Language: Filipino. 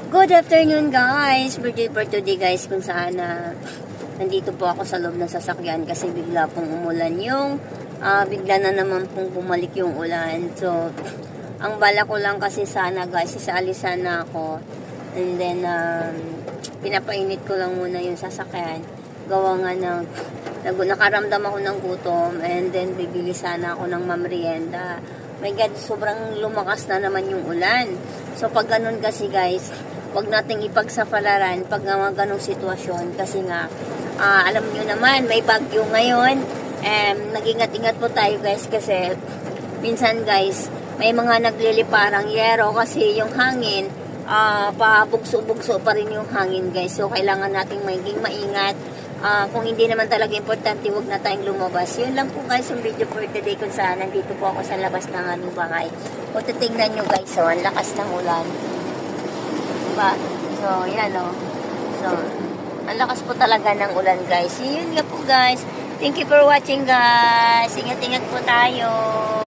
Good afternoon guys! Birthday for today guys kung saan nandito po ako sa loob ng sasakyan kasi bigla pong umulan bigla na naman pong bumalik yung ulan. So, ang bala ko lang kasi sana guys, isaalisan na ako and then pinapainit ko lang muna yung sasakyan. Gawa nga nakaramdam ako ng gutom and then bibili sana ako ng mamrienda. My God, sobrang lumakas na naman yung ulan. So, pag ganun kasi guys, wag nating ipagsapalaran pag mga ganong sitwasyon kasi nga, alam nyo naman, may bagyo ngayon. Nag-ingat-ingat po tayo guys kasi minsan guys, may mga nagliliparang yero kasi yung hangin, pabugso-bugso pa rin yung hangin guys. So, kailangan nating maging maingat. Kung hindi naman talaga importante, wag na tayong lumabas. Yun lang po guys yung video for today kung saan nandito po ako sa labas ng aming bahay. Kung titignan nyo guys, so, ang lakas ng ulan. Diba? So, yan o. So, ang lakas po talaga ng ulan guys. Yun nga po guys. Thank you for watching guys. Ingat-ingat po tayo.